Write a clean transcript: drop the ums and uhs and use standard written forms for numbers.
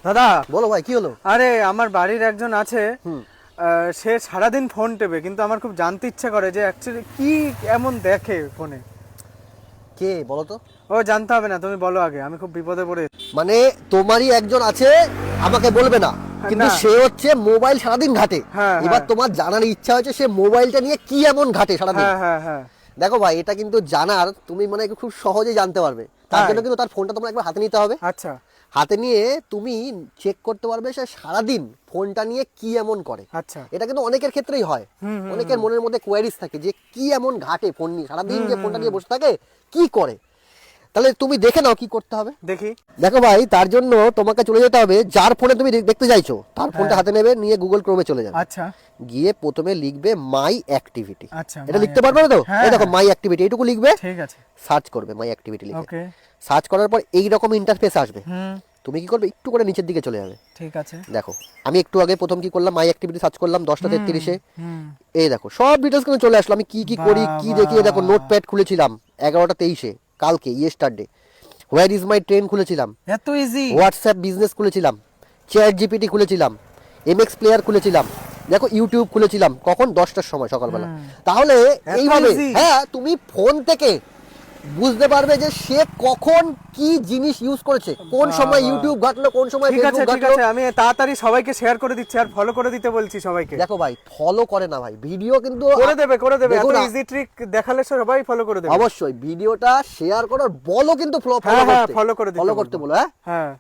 দাদা বলো ভাই কি হলো? আরে আমার বাড়ির একজন আছে, সে সারাদিন ফোন টেপে, কিন্তু আমার খুব জানতে ইচ্ছা করে যে অ্যাকচুয়ালি কি এমন দেখে ফোনে। কে বলো তো? ও জানতে হবে না, তুমি বলো আগে, আমি খুব বিপদে পড়ে। মানে তোমারই একজন আছে, আমাকে বলবে না, কিন্তু না। সে হচ্ছে মোবাইল সারাদিন ঘাটে। হ্যাঁ, এবার হ্যাঁ। তোমার জানার ইচ্ছা হচ্ছে সে মোবাইলটা নিয়ে কি এমন ঘাটে সারাদিন। হ্যাঁ হ্যাঁ হ্যাঁ। দেখো ভাই, এটা কিন্তু জানার তুমি মানে খুব সহজেই জানতে পারবে। তার তাই? জন্য কিন্তু তার ফোনটা তোমার একবার হাতে নিতে হবে। আচ্ছা হাতে নিয়ে তুমি চেক করতে পারবে সে সারাদিন ফোনটা নিয়ে কি এমন করে। আচ্ছা। এটা কিন্তু অনেকের ক্ষেত্রেই হয়। অনেকের মনের মধ্যে কোয়ারিজ থাকে যে কি এমন ঘাটে ফোন নিয়ে সারাদিন, যে ফোনটা নিয়ে বসে থাকে কি করে। তাহলে তুমি দেখে নাও কি করতে হবে। দেখি। দেখো ভাই, তার জন্য তোমাকে চলে যেতে হবে যার ফোনে তুমি দেখতে চাইছো তার ফোনটা হাতে নেবে, নিয়ে গুগল ক্রোমে চলে যাবে। আচ্ছা গিয়ে প্রথমে লিখবে মাই অ্যাক্টিভিটি। আচ্ছা। এটা লিখতে পারবে না তো? হ্যাঁ, এই দেখো হ্যাঁ। মাই অ্যাক্টিভিটি, এইটুকু লিখবে, ঠিক আছে। সার্চ করবে মাই অ্যাক্টিভিটি লিখে। ওকে। সার্চ করার পর এই রকম ইন্টারফেস আসবে। হুম। তুমি কি করবে, একটু করে নিচের দিকে চলে যাবে। ঠিক আছে। দেখো আমি একটু আগে প্রথম কি করলাম, মাই অ্যাক্টিভিটি সার্চ করলাম 10:33-এ। হুম। এই দেখো সব ডিটেলস কিন্তু চলে আসলো, আমি কি কি করি কি দেখি। এই দেখো বাবা। নোটপ্যাড খুলেছিলাম 11:23-এ, কালকে yesterday. Where is my train খুলেছিলাম, এত ইজি। হোয়াটসঅ্যাপ বিজনেস খুলেছিলাম, চ্যাট জিপিটি খুলেছিলাম, এমএক্স প্লেয়ার খুলেছিলাম, দেখো ইউটিউব খুলেছিলাম কখন 10টার সময় সকালবেলা। তাহলে এত এইভাবে easy? হ্যাঁ তুমি ফোন থেকে বুঝতে পারবে যে সে কখন কি জিনিস ইউজ করেছে, কোন সময় ইউটিউব ঘাটলো, কোন সময় ঠিক আছে ফেসবুক ঠিক ঘাটলো। আছে, আমি তাড়াতাড়ি সবাইকে শেয়ার করে দিচ্ছি আর ফলো করে দিতে বলছি সবাইকে। দেখো ভাই, ফলো করে না ভাই, ভিডিও কিন্তু করে দেবে করে দেবে, দেখো এত না, ইজি ট্রিক দেখালে সবাই ফলো করে দেবে। অবশ্যই ভিডিওটা শেয়ার করো, বলো কিন্তু ফলো হ্যাঁ হ্যাঁ, করতে, ফলো করে দিতে ফলো বলবো। করতে বলো। হ্যাঁ হ্যাঁ।